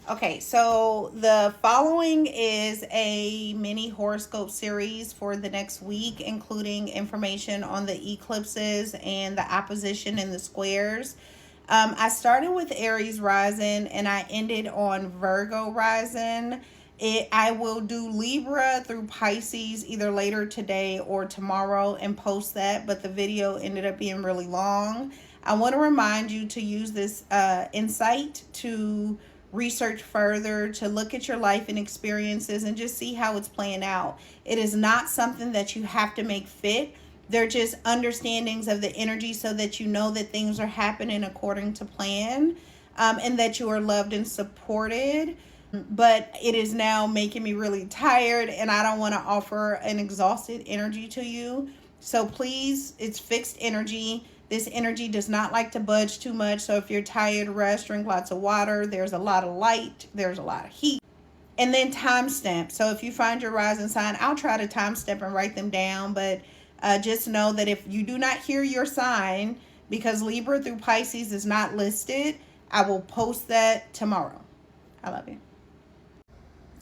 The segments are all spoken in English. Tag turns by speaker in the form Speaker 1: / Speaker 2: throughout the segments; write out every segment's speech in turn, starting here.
Speaker 1: Okay, so the following is a mini horoscope series for the next week, including information on the eclipses and the opposition and the squares. I started with Aries rising and I ended on Virgo rising. I will do Libra through Pisces either later today or tomorrow and post that, but the video ended up being really long. I want to remind you to use this insight to research further, to look at your life and experiences and just see how it's playing out. It is not something that you have to make fit. They're just understandings of the energy so that you know that things are happening according to plan, and that you are loved and supported. But it is now making me really tired, and I don't want to offer an exhausted energy to you. So please, it's fixed energy. This energy does not like to budge too much. So if you're tired, rest, drink lots of water. There's a lot of light, there's a lot of heat. And then timestamp. So if you find your rising sign, I'll try to timestamp and write them down. But just know that if you do not hear your sign, because Libra through Pisces is not listed, I will post that tomorrow. I love you.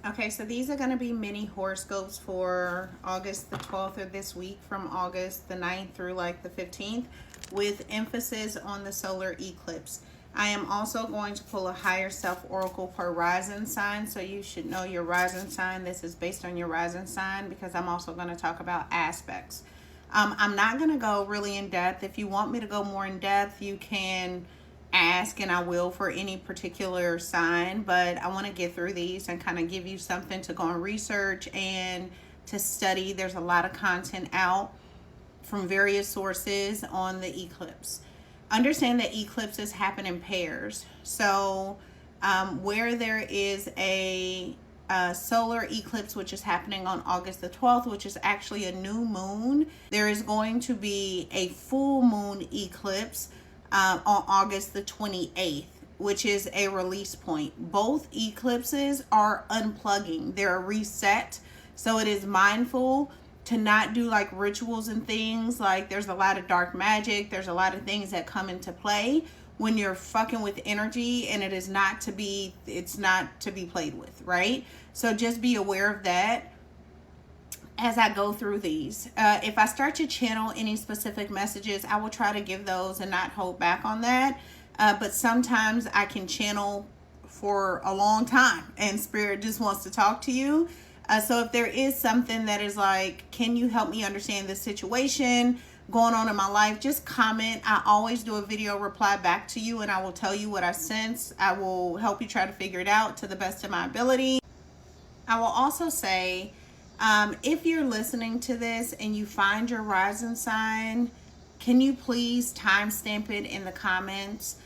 Speaker 1: Okay, so these are going to be mini horoscopes for August the 12th or this week from August the 9th through like the 15th with emphasis on the solar eclipse. I am also going to pull a higher self oracle per rising sign, so you should know your rising sign. This is based on your rising sign because I'm also going to talk about aspects. I'm not going to go really in depth. If you want me to go more in depth, you can ask and I will for any particular sign, but I want to get through these and kind of give you something to go and research and to study. There's a lot of content out from various sources on the eclipse. Understand that eclipses happen in pairs. So where there is a solar eclipse, which is happening on August the 12th, which is actually a new moon, there is going to be a full moon eclipse on August the 28th, which is a release point. Both eclipses are unplugging, they're a reset. So it is mindful to not do like rituals and things. Like there's a lot of dark magic, there's a lot of things that come into play when you're fucking with energy, and it's not to be played with, right? So just be aware of that as I go through these. If I start to channel any specific messages, I will try to give those and not hold back on that. But sometimes I can channel for a long time and spirit just wants to talk to you. So if there is something that is like, can you help me understand this situation going on in my life, just comment. I always do a video reply back to you and I will tell you what I sense. I will help you try to figure it out to the best of my ability. I will also say, if you're listening to this and you find your rising sign, can you please timestamp it in the comments?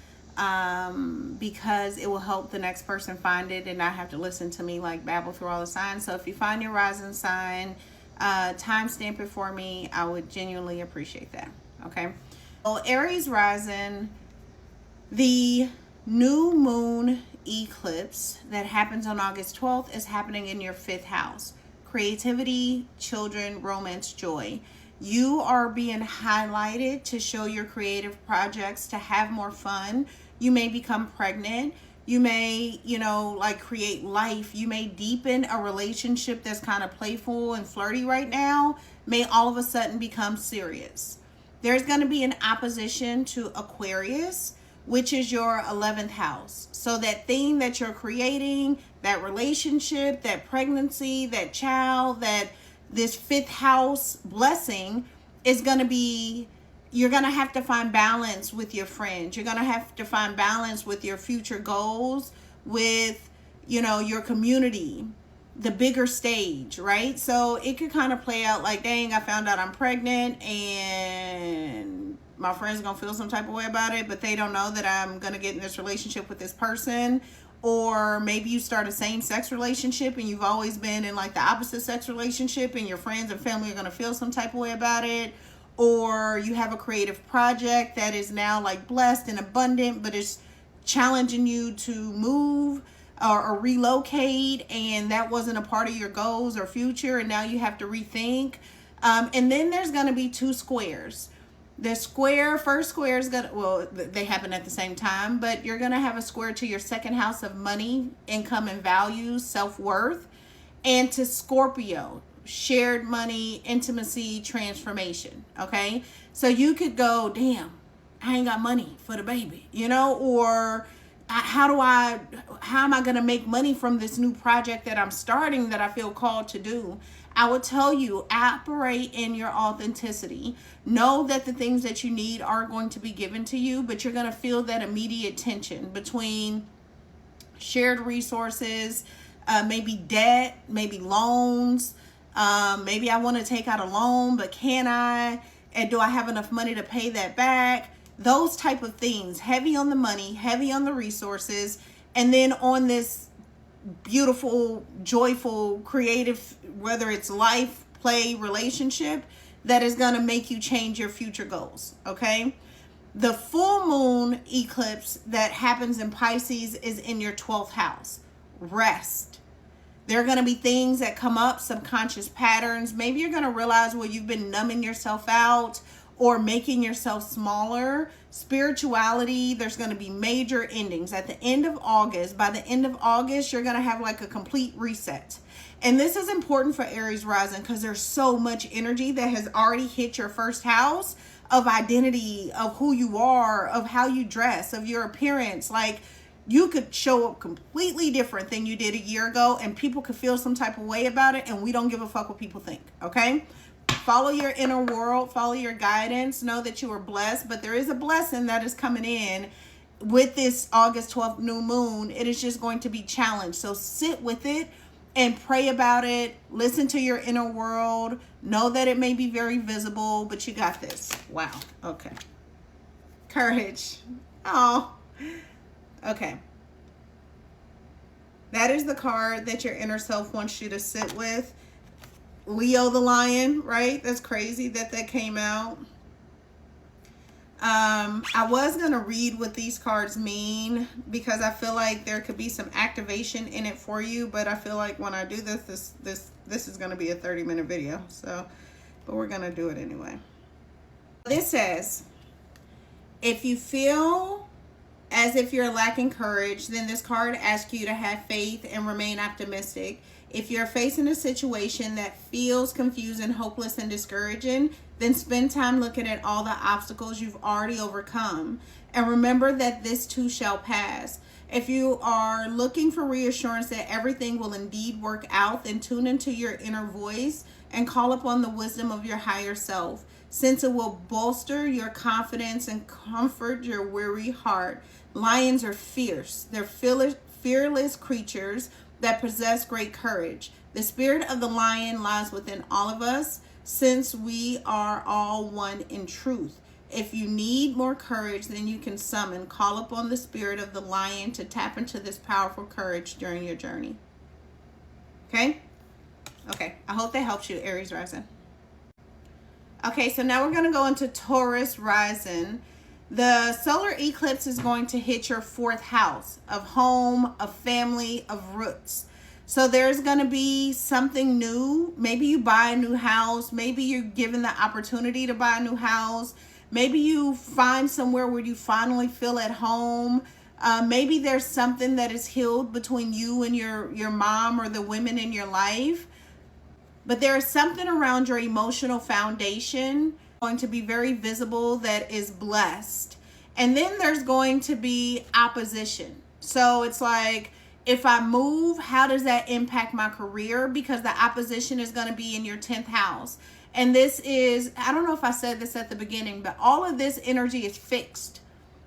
Speaker 1: Because it will help the next person find it and not have to listen to me like babble through all the signs. So if you find your rising sign, timestamp it for me. I would genuinely appreciate that. Okay. Well, Aries rising, the new moon eclipse that happens on August 12th is happening in your 5th house. Creativity, children, romance, joy. You are being highlighted to show your creative projects, to have more fun. You may become pregnant. You may, like create life. You may deepen a relationship that's kind of playful and flirty right now, may all of a sudden become serious. There's going to be an opposition to Aquarius, which is your 11th house. So that thing that you're creating, that relationship, that pregnancy, that child, that this 5th house blessing is going to be, you're going to have to find balance with your friends. You're going to have to find balance with your future goals, with, your community, the bigger stage, right? So it could kind of play out like, dang, I found out I'm pregnant and my friends are going to feel some type of way about it, but they don't know that I'm going to get in this relationship with this person. Or maybe you start a same-sex relationship and you've always been in like the opposite sex relationship and your friends and family are going to feel some type of way about it. Or you have a creative project that is now like blessed and abundant, but it's challenging you to move or relocate, and that wasn't a part of your goals or future, and now you have to rethink. And then there's going to be 2 squares. The square, first square is gonna, well, they happen at the same time, but you're gonna have a square to your second house of money, income and values, self-worth, and to Scorpio, shared money, intimacy, transformation. Okay, so you could go, damn, I ain't got money for the baby, you know, or how am I going to make money from this new project that I'm starting that I feel called to do? I would tell you, operate in your authenticity. Know that the things that you need are going to be given to you, but you're going to feel that immediate tension between shared resources, maybe debt, maybe loans. Maybe I want to take out a loan, but can I? And do I have enough money to pay that back? Those type of things. Heavy on the money, heavy on the resources, and then on this beautiful, joyful, creative, whether it's life, play, relationship, that is going to make you change your future goals. Okay. The full moon eclipse that happens in Pisces is in your 12th house. Rest. There are going to be things that come up, subconscious patterns. Maybe you're going to realize, well, you've been numbing yourself out or making yourself smaller. Spirituality, there's going to be major endings. At the end of August, by the end of August, you're going to have like a complete reset. And this is important for Aries rising because there's so much energy that has already hit your first house of identity, of who you are, of how you dress, of your appearance. Like, you could show up completely different than you did a year ago, and people could feel some type of way about it, and we don't give a fuck what people think. Okay, follow your inner world, follow your guidance. Know that you are blessed, but there is a blessing that is coming in with this August 12th new moon. It is just going to be challenged, so sit with it and pray about it. Listen to your inner world. Know that it may be very visible, but you got this. Wow. Okay. Courage. Oh. Okay. That is the card that your inner self wants you to sit with. Leo the lion, right? That's crazy that came out. I was going to read what these cards mean because I feel like there could be some activation in it for you, but I feel like when I do this is going to be a 30-minute video. So, but we're going to do it anyway. This says, if you feel as if you're lacking courage, then this card asks you to have faith and remain optimistic. If you're facing a situation that feels confusing, hopeless, and discouraging, then spend time looking at all the obstacles you've already overcome. And remember that this too shall pass. If you are looking for reassurance that everything will indeed work out, then tune into your inner voice and call upon the wisdom of your higher self, since it will bolster your confidence and comfort your weary heart. Lions are fierce. They're fearless creatures that possess great courage. The spirit of the lion lies within all of us, since we are all one in truth. If you need more courage than you can summon, call upon the spirit of the lion to tap into this powerful courage during your journey. Okay? Okay. I hope that helps you, Aries rising. Okay, so now we're going to go into Taurus rising. The solar eclipse is going to hit your 4th house of home, of family, of roots. So there's going to be something new. Maybe you buy a new house. Maybe you're given the opportunity to buy a new house. Maybe you find somewhere where you finally feel at home. Maybe there's something that is healed between you and your mom or the women in your life. But there is something around your emotional foundation going to be very visible that is blessed. And then there's going to be opposition. So it's like, if I move, how does that impact my career? Because the opposition is going to be in your 10th house. And this is, I don't know if I said this at the beginning, but all of this energy is fixed.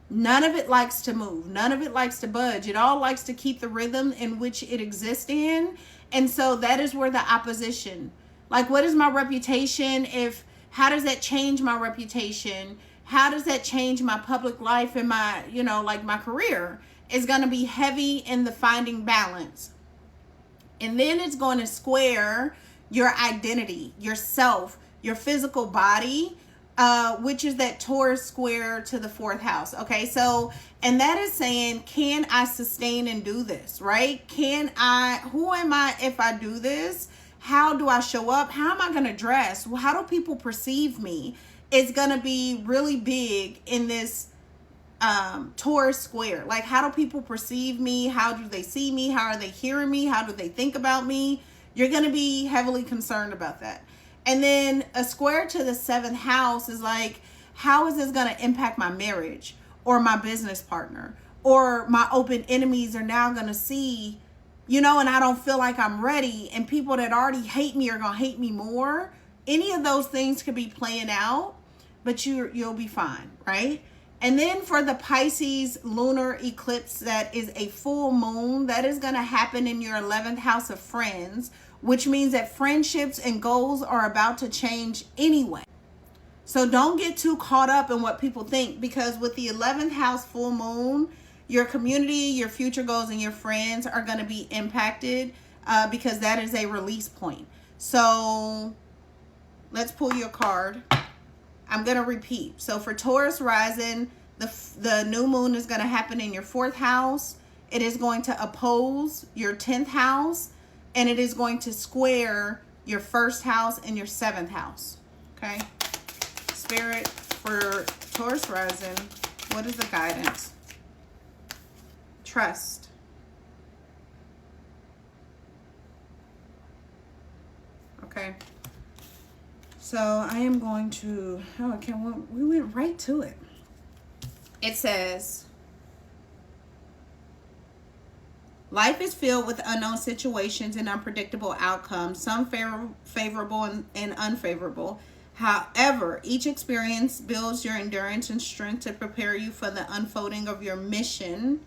Speaker 1: None of it likes to move. None of it likes to budge. It all likes to keep the rhythm in which it exists in. And so that is where the opposition, like, what is my reputation? How does that change my reputation? How does that change my public life and my, like my career? Is going to be heavy in the finding balance. And then it's going to square your identity, yourself, your physical body, which is that Taurus square to the 4th house. Okay, so, and that is saying, can I sustain and do this, right? Who am I if I do this? How do I show up? How am I going to dress? How do people perceive me? is going to be really big in this Taurus square. Like, how do people perceive me? How do they see me? How are they hearing me? How do they think about me? You're going to be heavily concerned about that. And then a square to the 7th house is like, how is this going to impact my marriage or my business partner, or my open enemies are now going to see, and I don't feel like I'm ready, and people that already hate me are going to hate me more. Any of those things could be playing out, but you'll be fine, right? And then for the Pisces lunar eclipse, that is a full moon, that is going to happen in your 11th house of friends, which means that friendships and goals are about to change anyway. So don't get too caught up in what people think, because with the 11th house full moon, your community, your future goals, and your friends are going to be impacted because that is a release point. So let's pull your card. I'm going to repeat. So for Taurus rising, the new moon is going to happen in your 4th house. It is going to oppose your 10th house, and it is going to square your 1st house and your 7th house. Okay. Spirit for Taurus rising, what is the guidance? Trust. Okay. So I am going to, we went right to it. It says, life is filled with unknown situations and unpredictable outcomes, some favorable and unfavorable. However, each experience builds your endurance and strength to prepare you for the unfolding of your mission.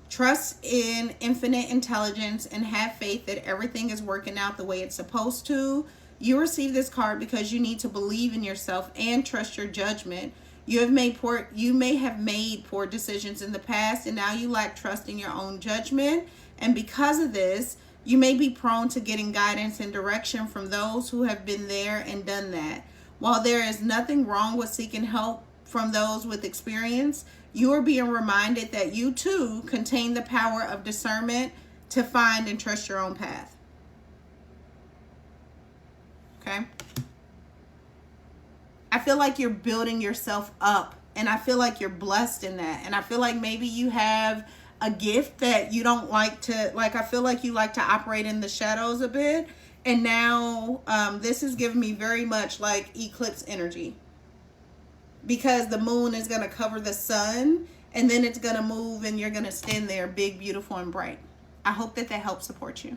Speaker 1: Trust in infinite intelligence and have faith that everything is working out the way it's supposed to. You receive this card because you need to believe in yourself and trust your judgment. You may have made poor decisions in the past, and now you lack trust in your own judgment. And because of this, you may be prone to getting guidance and direction from those who have been there and done that. While there is nothing wrong with seeking help from those with experience, you are being reminded that you too contain the power of discernment to find and trust your own path. Okay? I feel like you're building yourself up, and I feel like you're blessed in that. And I feel like maybe you have a gift that you don't like to, I feel like you like to operate in the shadows a bit. And now this is giving me very much like eclipse energy, because the moon is going to cover the sun, and then it's going to move, and you're going to stand there big, beautiful, and bright. I hope that helps support you.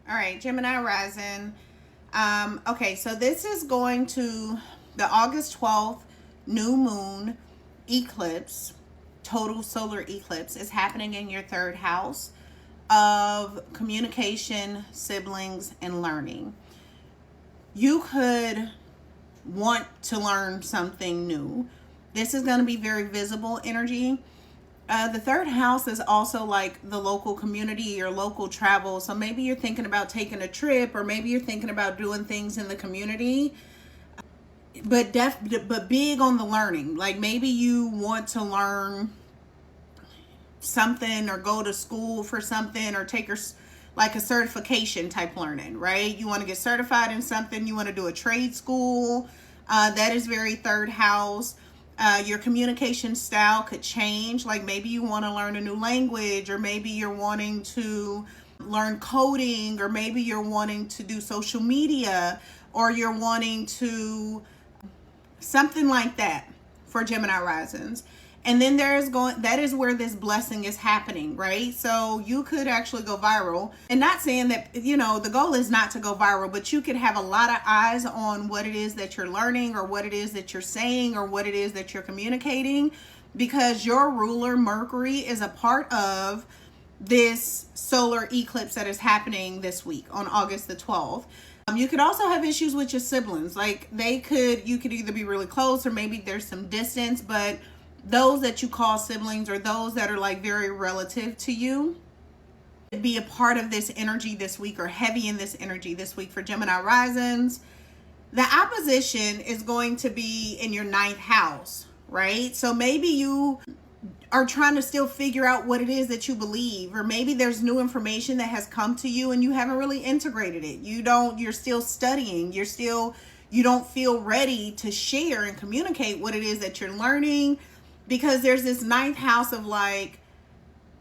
Speaker 1: All right, Gemini rising. Okay, so this is going to the August 12th new moon eclipse. Total solar eclipse is happening in your 3rd house of communication, siblings, and learning. You could want to learn something new. This is going to be very visible energy. The 3rd house is also like the local community or local travel. So maybe you're thinking about taking a trip, or maybe you're thinking about doing things in the community. But big on the learning. Like maybe you want to learn something, or go to school for something, or take like a certification type learning, right? You want to get certified in something. You want to do a trade school. That is very 3rd house. Your communication style could change. Like maybe you want to learn a new language, or maybe you're wanting to learn coding, or maybe you're wanting to do social media, or you're wanting to something like that for Gemini risings. And then that is where this blessing is happening, right? So you could actually go viral. And not saying that, the goal is not to go viral, but you could have a lot of eyes on what it is that you're learning, or what it is that you're saying, or what it is that you're communicating, because your ruler, Mercury, is a part of this solar eclipse that is happening this week on August the 12th. You could also have issues with your siblings. Like you could either be really close, or maybe there's some distance, but those that you call siblings, or those that are like very relative to you, be a part of this energy this week, or heavy in this energy this week for Gemini risings. The opposition is going to be in your 9th house, right? So maybe you are trying to still figure out what it is that you believe, or maybe there's new information that has come to you and you haven't really integrated it. You're still studying, you're still, you don't feel ready to share and communicate what it is that you're learning, because there's this ninth house of like,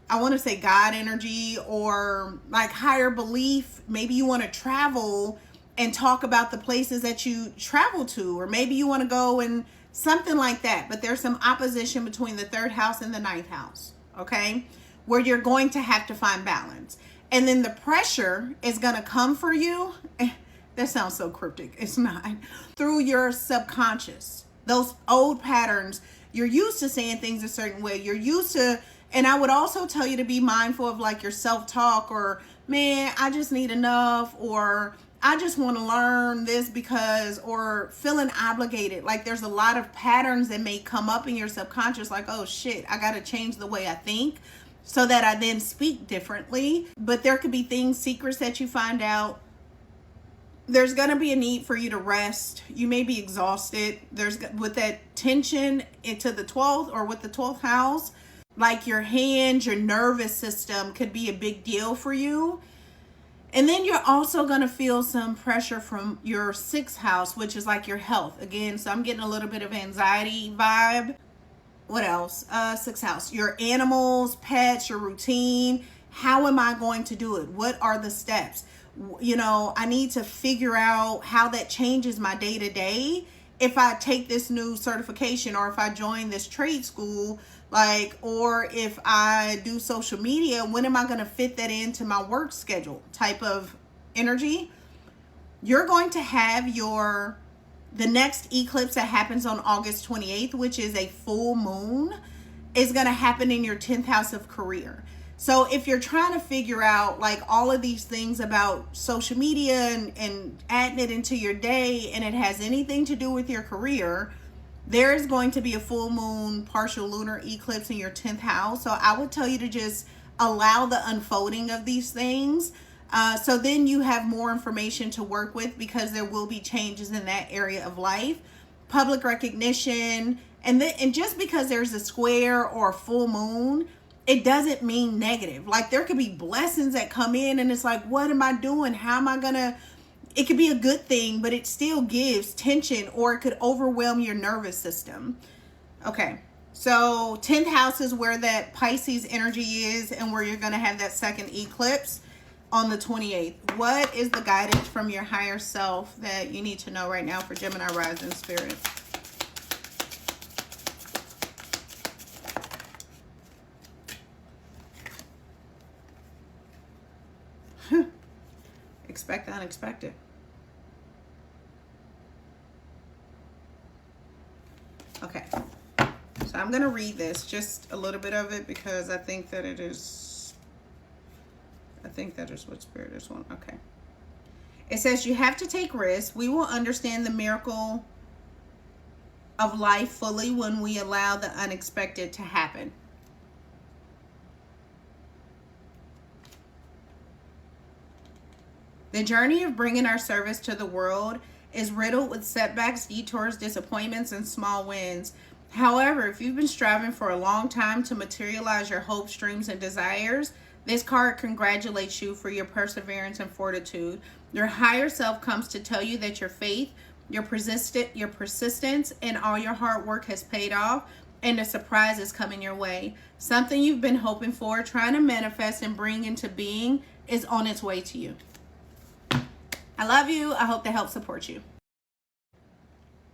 Speaker 1: I want to say God energy or like higher belief. Maybe you want to travel and talk about the places that you travel to, or maybe you want to go and something like that. But there's some opposition between the third house and the ninth house, okay? Where you're going to have to find balance. And then the pressure is going to come for you. That sounds so cryptic. It's not. Through your subconscious. Those old patterns. You're used to saying things a certain way. You're used to, and I would also tell you to be mindful of like your self-talk, or, man, I just need enough, or I just want to learn this because, or feeling obligated. Like there's a lot of patterns that may come up in your subconscious, like, oh shit, I got to change the way I think so that I then speak differently. But there could be things, secrets that you find out. There's going to be a need for you to rest. You may be exhausted. There's, with that tension into the 12th or with the 12th house, like your hands, your nervous system could be a big deal for you. And then you're also going to feel some pressure from your 6th house, which is like your health. Again, so I'm getting a little bit of anxiety vibe. What else? 6th house. Your animals, pets, your routine. How am I going to do it? What are the steps? You know, I need to figure out how that changes my day to day. If I take this new certification, or if I join this trade school, like, or if I do social media, when am I going to fit that into my work schedule type of energy? You're going to have the next eclipse that happens on August 28th, which is a full moon, is going to happen in your 10th house of career. So if you're trying to figure out like all of these things about social media and adding it into your day, and it has anything to do with your career, there is going to be a full moon partial lunar eclipse in your 10th house. So I would tell you to just allow the unfolding of these things. So then you have more information to work with, because there will be changes in that area of life. Public recognition. And just because there's a square or a full moon, it doesn't mean negative. Like there could be blessings that come in and it's like, what am I doing? How am I gonna, it could be a good thing, but it still gives tension, or it could overwhelm your nervous system. Okay. So 10th house is where that Pisces energy is, and where you're going to have that second eclipse on the 28th. What is the guidance from your higher self that you need to know right now for Gemini rising spirit? Expect the unexpected. Okay. So I'm going to read this, just a little bit of it, because I think that is what Spirit is wanting. Okay. It says, you have to take risks. We will understand the miracle of life fully when we allow the unexpected to happen. The journey of bringing our service to the world is riddled with setbacks, detours, disappointments, and small wins. However, if you've been striving for a long time to materialize your hopes, dreams, and desires, this card congratulates you for your perseverance and fortitude. Your higher self comes to tell you that your faith, your persistence, and all your hard work has paid off, and a surprise is coming your way. Something you've been hoping for, trying to manifest and bring into being, is on its way to you. I love you. I hope that helps support you.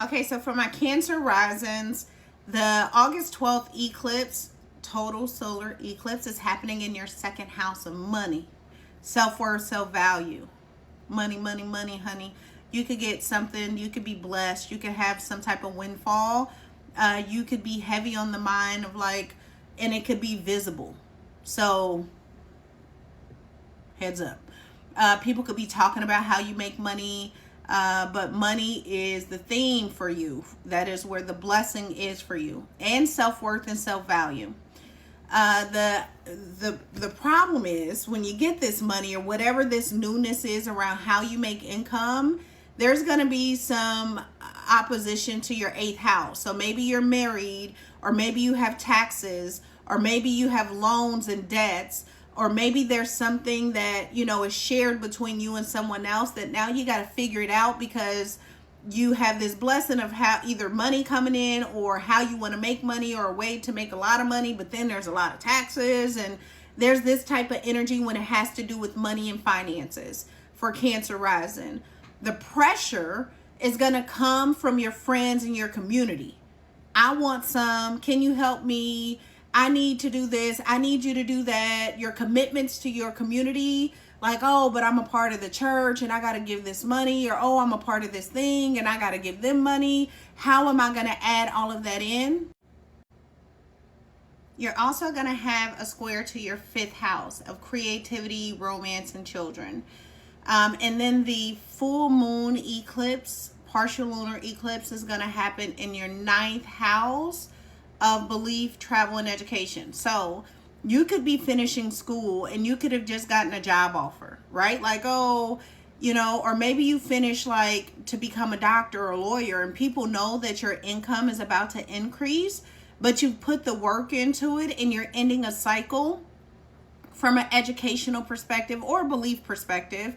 Speaker 1: Okay, so for my Cancer risings, the August 12th eclipse, total solar eclipse, is happening in your 2nd house of money, self-worth, self-value. Money, money, money, honey. You could get something. You could be blessed. You could have some type of windfall. You could be heavy on the mind of like, and it could be visible. So heads up. People could be talking about how you make money, but money is the theme for you. That is where the blessing is for you, and self-worth and self-value. The problem is when you get this money, or whatever this newness is around how you make income, there's going to be some opposition to your 8th house. So maybe you're married, or maybe you have taxes, or maybe you have loans and debts, or maybe there's something that, you know, is shared between you and someone else that now you got to figure it out, because you have this blessing of how either money coming in or how you want to make money or a way to make a lot of money, but then there's a lot of taxes, and there's this type of energy when it has to do with money and finances for Cancer rising. The pressure is going to come from your friends and your community. I want some. Can you help me? I need to do this. I need you to do that. Your commitments to your community, like, oh, but I'm a part of the church and I got to give this money, or oh, I'm a part of this thing and I got to give them money. How am I going to add all of that in? You're also going to have a square to your 5th house of creativity, romance, and children. And then the full moon eclipse, partial lunar eclipse, is going to happen in your 9th house of belief, travel, and education. So you could be finishing school and you could have just gotten a job offer, right? Like, oh, you know, or maybe you finish like to become a doctor or a lawyer, and people know that your income is about to increase, but you've put the work into it and you're ending a cycle from an educational perspective or belief perspective.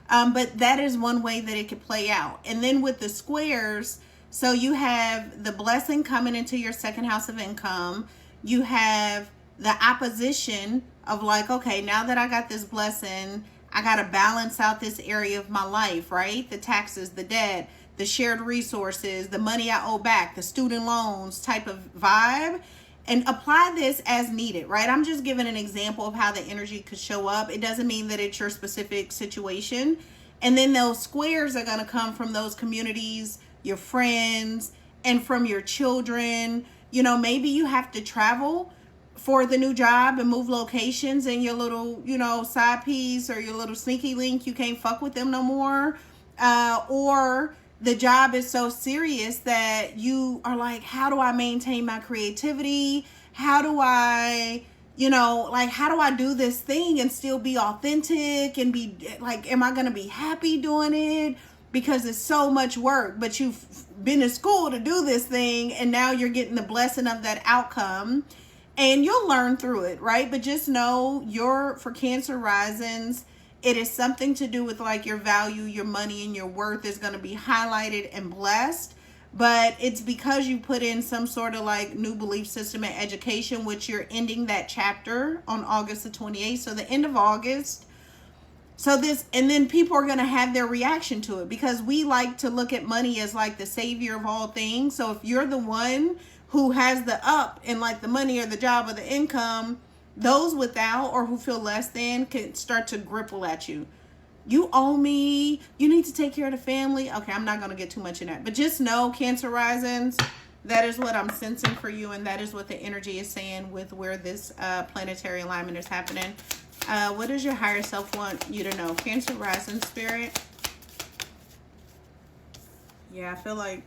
Speaker 1: But that is one way that it could play out. And then with the squares, so you have the blessing coming into your 2nd house of income. You have the opposition of like, okay, now that I got this blessing, I got to balance out this area of my life, right? The taxes, the debt, the shared resources, the money I owe back, the student loans type of vibe. And apply this as needed, right? I'm just giving an example of how the energy could show up. It doesn't mean that it's your specific situation. And then those squares are going to come from those communities, your friends, and from your children. You know, maybe you have to travel for the new job and move locations, and your little, you know, side piece or your little sneaky link, you can't fuck with them no more. Or the job is so serious that you are like, how do I maintain my creativity? How do I, you know, like, how do I do this thing and still be authentic and be like, am I going to be happy doing it? Because it's so much work, but you've been to school to do this thing, and now you're getting the blessing of that outcome, and you'll learn through it, right? But just know for Cancer risings, it is something to do with like your value, your money, and your worth is going to be highlighted and blessed. But it's because you put in some sort of like new belief system and education, which you're ending that chapter on August the 28th. So the end of August. So this, and then people are going to have their reaction to it, because we like to look at money as like the savior of all things. So if you're the one who has the up in like the money or the job or the income, those without or who feel less than can start to grapple at you. You owe me. You need to take care of the family. Okay, I'm not going to get too much in that. But just know, Cancer risings, that is what I'm sensing for you. And that is what the energy is saying with where this planetary alignment is happening. What does your higher self want you to know? Cancer rising spirit. Yeah, I feel like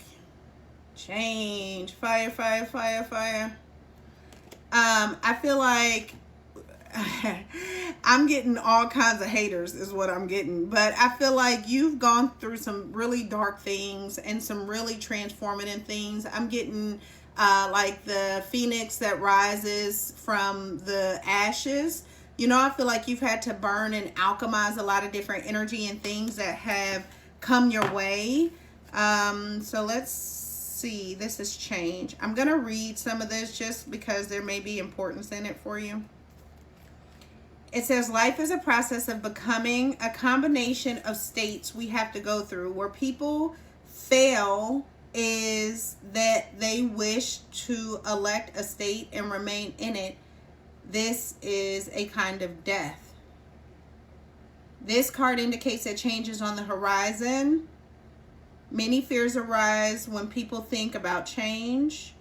Speaker 1: change. Fire, fire, fire, fire. I feel like I'm getting all kinds of haters is what I'm getting. But I feel like you've gone through some really dark things and some really transformative things. I'm getting like the phoenix that rises from the ashes. You know, I feel like you've had to burn and alchemize a lot of different energy and things that have come your way. So let's see. This is change. I'm going to read some of this just because there may be importance in it for you. It says, life is a process of becoming, a combination of states we have to go through. Where people fail is that they wish to elect a state and remain in it. This is a kind of death. This card indicates that change is on the horizon. Many fears arise when people think about change.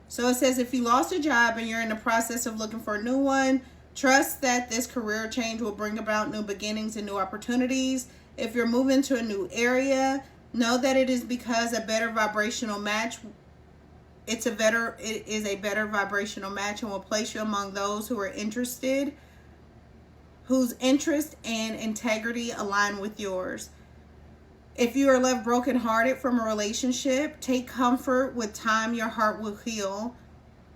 Speaker 1: So it says, if you lost a job and you're in the process of looking for a new one, trust that this career change will bring about new beginnings and new opportunities. If you're moving to a new area, know that it is because a better vibrational match. It is a better vibrational match and will place you among those who are interested, whose interest and integrity align with yours. If you are left brokenhearted from a relationship, take comfort. With time, your heart will heal.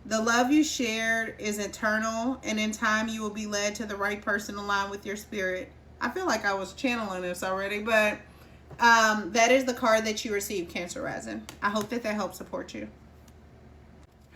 Speaker 1: The love you shared is eternal, and in time you will be led to the right person aligned with your spirit. I feel like I was channeling this already, but That is the card that you received, Cancer rising. I hope that helps support you.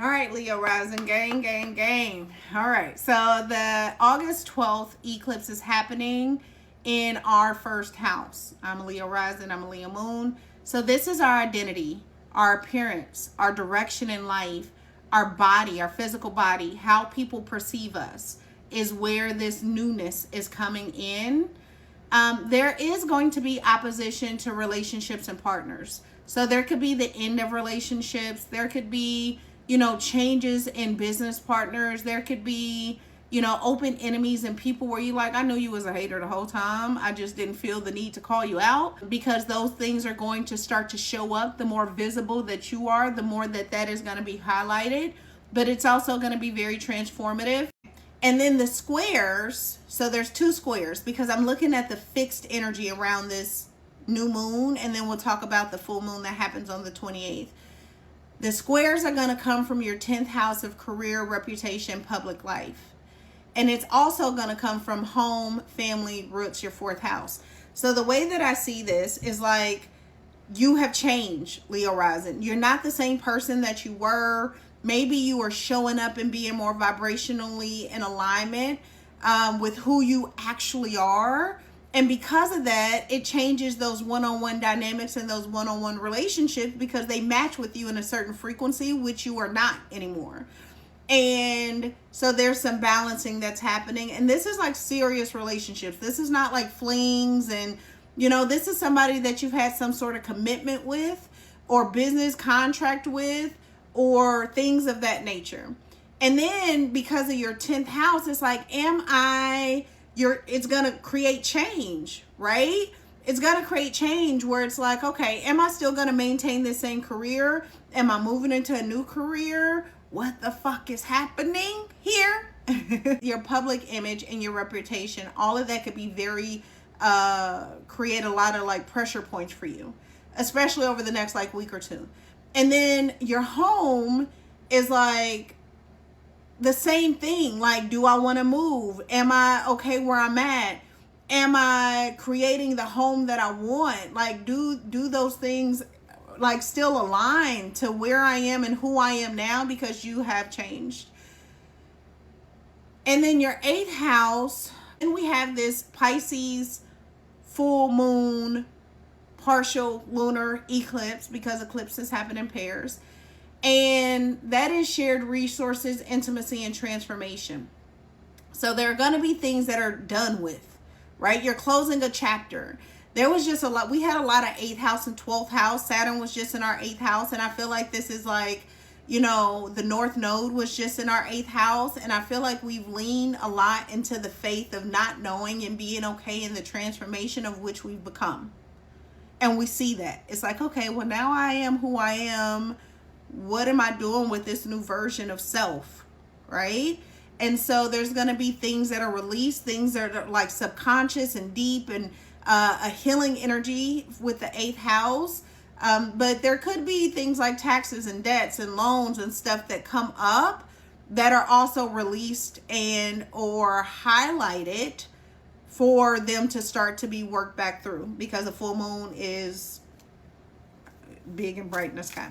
Speaker 1: All right, Leo rising, gang. All right, so the August 12th eclipse is happening in our first house. I'm a Leo rising, I'm a Leo moon. So this is our identity, our appearance, our direction in life, our body, our physical body, how people perceive us is where this newness is coming in. There is going to be opposition to relationships and partners. So there could be the end of relationships. There could be, changes in business partners. There could be, open enemies and people where you like, I knew you was a hater the whole time. I just didn't feel the need to call you out, because those things are going to start to show up. The more visible that you are, the more that is going to be highlighted. But it's also going to be very transformative. And then the squares, so there's 2 squares, because I'm looking at the fixed energy around this new moon, and then we'll talk about the full moon that happens on the 28th. The squares are going to come from your 10th house of career, reputation, public life. And it's also going to come from home, family, roots, your 4th house. So the way that I see this is like, you have changed, Leo rising. You're not the same person that you were. Maybe you are showing up and being more vibrationally in alignment with who you actually are. And because of that, it changes those one-on-one dynamics and those one-on-one relationships, because they match with you in a certain frequency, which you are not anymore. And so there's some balancing that's happening. And this is like serious relationships. This is not like flings. And, this is somebody that you've had some sort of commitment with, or business contract with, or things of that nature. And then because of your 10th house, it's like, it's going to create change, right? It's going to create change where it's like, okay, am I still going to maintain the same career? Am I moving into a new career? What the fuck is happening here? Your public image and your reputation, all of that could be very, create a lot of like pressure points for you, especially over the next like week or 2. And then your home is like the same thing. Like, do I want to move? Am I okay where I'm at? Am I creating the home that I want? Like, do those things like still align to where I am and who I am now, because you have changed. And then your 8th house, and we have this Pisces full moon, partial lunar eclipse, because eclipses happen in pairs. And that is shared resources, intimacy, and transformation. So there are going to be things that are done with, right? You're closing a chapter. There was just a lot. We had a lot of 8th house and 12th house. Saturn was just in our 8th house. And I feel like this is like, the North Node was just in our 8th house. And I feel like we've leaned a lot into the faith of not knowing and being okay in the transformation of which we've become. And we see that. It's like, okay, well, now I am who I am. What am I doing with this new version of self, right? And so there's going to be things that are released, things that are like subconscious and deep, and a healing energy with the 8th house. But there could be things like taxes and debts and loans and stuff that come up that are also released and or highlighted for them to start to be worked back through, because the full moon is big and bright in the sky.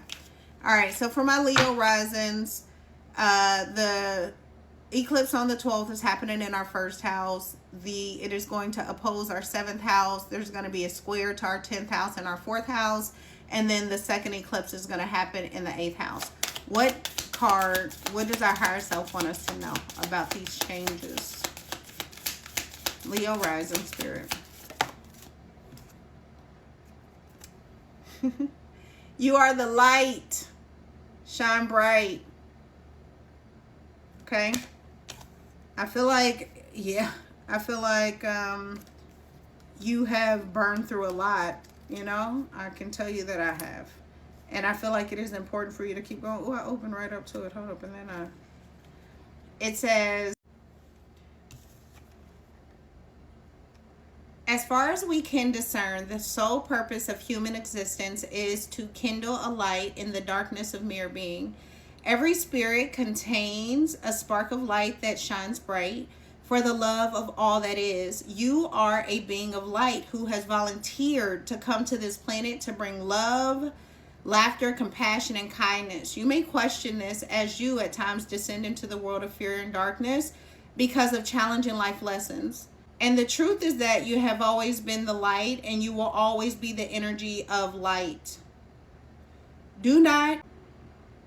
Speaker 1: All right, so for my Leo risings, the eclipse on the 12th is happening in our 1st house. It is going to oppose our 7th house. There's going to be a square to our 10th house and our 4th house. And then the second eclipse is going to happen in the 8th house. What does our higher self want us to know about these changes? Leo rising spirit. You are the light. Shine bright. Okay. I feel like, you have burned through a lot, I can tell you that I have. And I feel like it is important for you to keep going. Oh, I opened right up to it. Hold up. And then it says, as far as we can discern, the sole purpose of human existence is to kindle a light in the darkness of mere being. Every spirit contains a spark of light that shines bright. for the love of all that is. You are a being of light who has volunteered to come to this planet to bring love, laughter, compassion, and kindness. You may question this as you at times descend into the world of fear and darkness because of challenging life lessons. And the truth is that you have always been the light, and you will always be the energy of light. Do not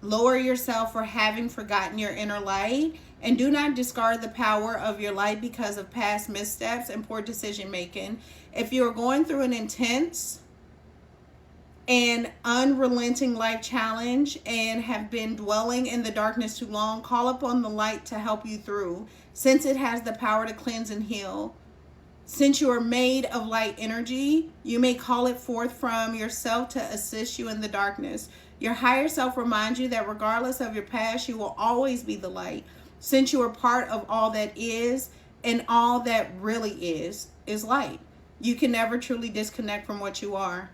Speaker 1: lower yourself for having forgotten your inner light, and do not discard the power of your light because of past missteps and poor decision making. If you are going through an intense and unrelenting life challenge and have been dwelling in the darkness too long, call upon the light to help you through, since it has the power to cleanse and heal. Since you are made of light energy, you may call it forth from yourself to assist you in the darkness. Your higher self reminds you that regardless of your past, you will always be the light. Since you are part of all that is, and all that really is light. You can never truly disconnect from what you are.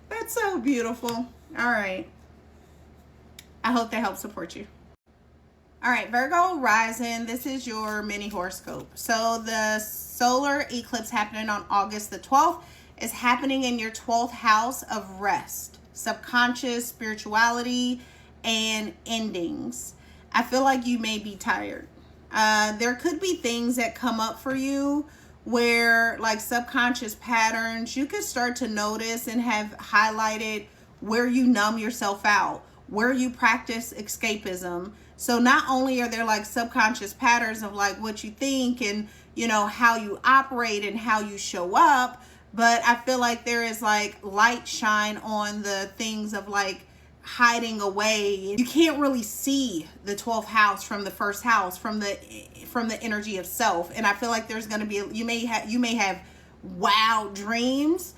Speaker 1: That's so beautiful. All right. I hope that helps support you. All right, Virgo rising. This is your mini horoscope. So the solar eclipse happening on August the 12th is happening in your 12th house of rest, subconscious, spirituality, and endings. I feel like you may be tired. There could be things that come up for you where, like subconscious patterns, you could start to notice and have highlighted where you numb yourself out, where you practice escapism. So not only are there like subconscious patterns of like what you think and, you know, how you operate and how you show up, but I feel like there is like light shine on the things of like hiding away. You can't really see the 12th house from the first house, from the energy of self. And I feel like there's going to be, you may have wild dreams.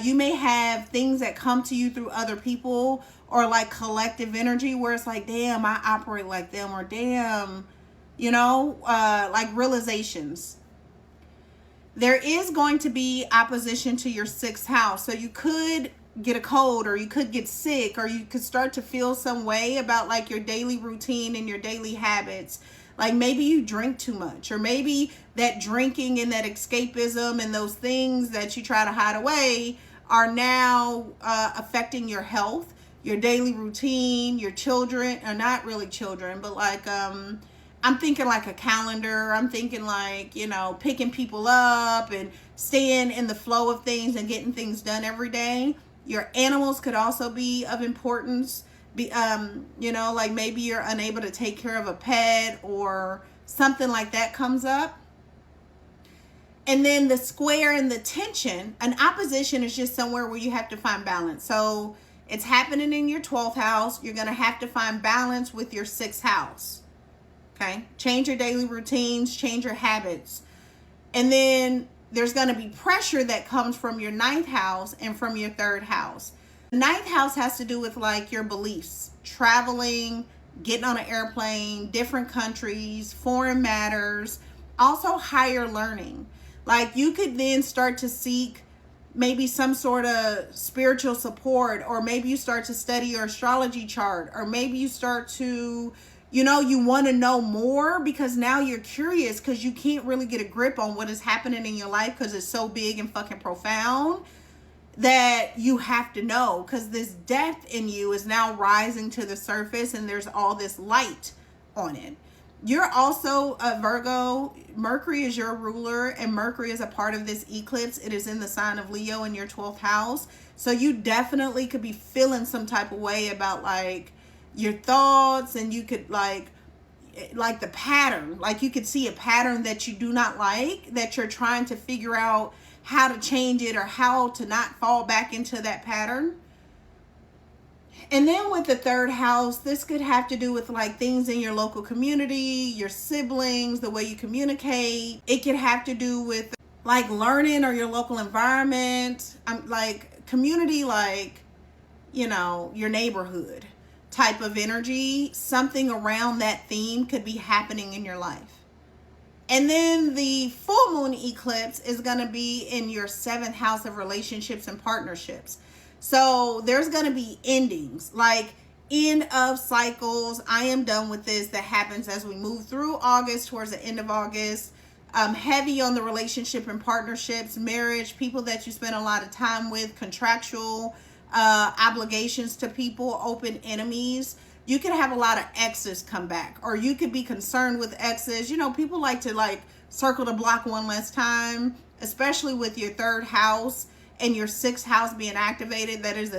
Speaker 1: You may have things that come to you through other people, or like collective energy where it's like, damn, I operate like them, or damn, you know, like realizations. There is going to be opposition to your 6th house. So you could get a cold, or you could get sick, or you could start to feel some way about like your daily routine and your daily habits. Like maybe you drink too much, or maybe that drinking and that escapism and those things that you try to hide away are now affecting your health, your daily routine, your children, or not really children, but like I'm thinking like a calendar. I'm thinking like, you know, picking people up and staying in the flow of things and getting things done every day. Your animals could also be of importance. You know, like maybe you're unable to take care of a pet or something like that comes up. And then the square and the tension, an opposition is just somewhere where you have to find balance. So it's happening in your 12th house. You're going to have to find balance with your 6th house. Okay. Change your daily routines, change your habits. And then there's going to be pressure that comes from your 9th house and from your 3rd house. The 9th house has to do with like your beliefs, traveling, getting on an airplane, different countries, foreign matters, also higher learning. Like you could then start to seek maybe some sort of spiritual support, or maybe you start to study your astrology chart, or maybe you start to, you know, you want to know more because now you're curious because you can't really get a grip on what is happening in your life because it's so big and fucking profound that you have to know, because this depth in you is now rising to the surface and there's all this light on it. You're also a Virgo. Mercury is your ruler, and Mercury is a part of this eclipse. It is in the sign of Leo in your 12th house. So you definitely could be feeling some type of way about like your thoughts, and you could like the pattern, like you could see a pattern that you do not like, that you're trying to figure out how to change it or how to not fall back into that pattern. And then with the 3rd house, this could have to do with like things in your local community, your siblings, the way you communicate. It could have to do with like learning or your local environment. Like community, like, you know, your neighborhood type of energy. Something around that theme could be happening in your life. And then the full moon eclipse is going to be in your 7th house of relationships and partnerships. So there's going to be endings. Like end of cycles. I am done with this. That happens as we move through August, towards the end of August. Heavy on the relationship and partnerships, marriage, people that you spend a lot of time with, contractual obligations to people, open enemies. You could have a lot of exes come back, or you could be concerned with exes. You know, people like to like circle the block one last time, especially with your third house and your sixth house being activated. That is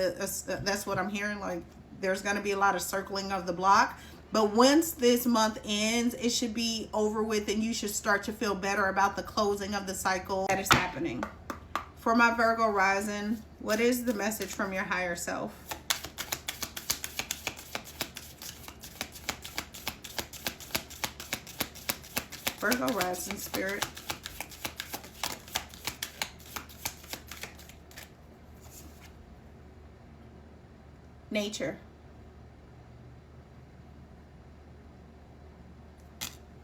Speaker 1: that's what I'm hearing. Like, there's going to be a lot of circling of the block. But once this month ends, it should be over with, and you should start to feel better about the closing of the cycle that is happening. For my Virgo rising, what is the message from your higher self? Virgo rising spirit. Nature.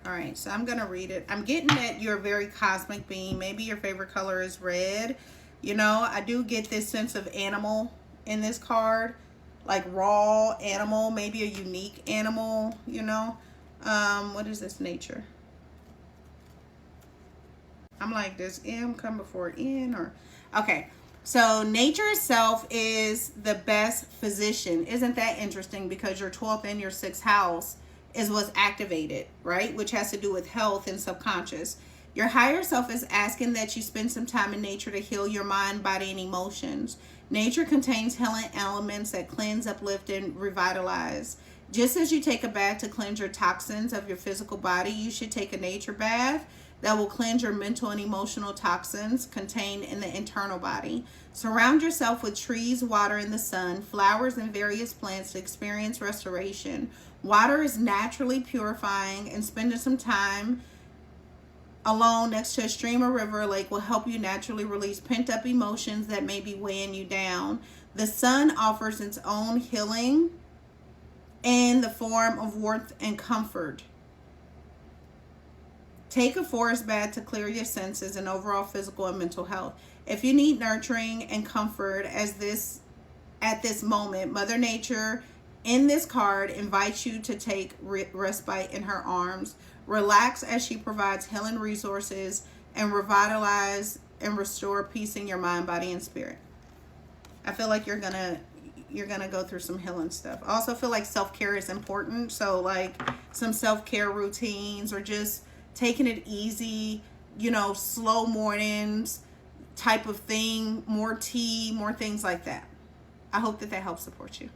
Speaker 1: All right, so I'm going to read it. I'm getting that you're a very cosmic being. Maybe your favorite color is red. You know, I do get this sense of animal in this card, like raw animal, maybe a unique animal, you know. What is this, nature? I'm like, does M come before N or? Okay, so nature itself is the best physician. Isn't that interesting? Because your 12th and your 6th house is what's activated, right? Which has to do with health and subconscious. Your higher self is asking that you spend some time in nature to heal your mind, body, and emotions. Nature contains healing elements that cleanse, uplift, and revitalize. Just as you take a bath to cleanse your toxins of your physical body, you should take a nature bath that will cleanse your mental and emotional toxins contained in the internal body. Surround yourself with trees, water, and the sun, flowers, and various plants to experience restoration. Water is naturally purifying, and spending some time alone next to a stream or river or lake will help you naturally release pent-up emotions that may be weighing you down. The sun offers its own healing in the form of warmth and comfort. Take a forest bath to clear your senses and overall physical and mental health. If you need nurturing and comfort at this moment, Mother Nature in this card invites you to take respite in her arms. Relax as she provides healing resources and revitalize and restore peace in your mind, body, and spirit. I feel like you're gonna go through some healing stuff. I also feel like self-care is important. So like some self-care routines, or just taking it easy, you know, slow mornings type of thing, more tea, more things like that. I hope that helps support you.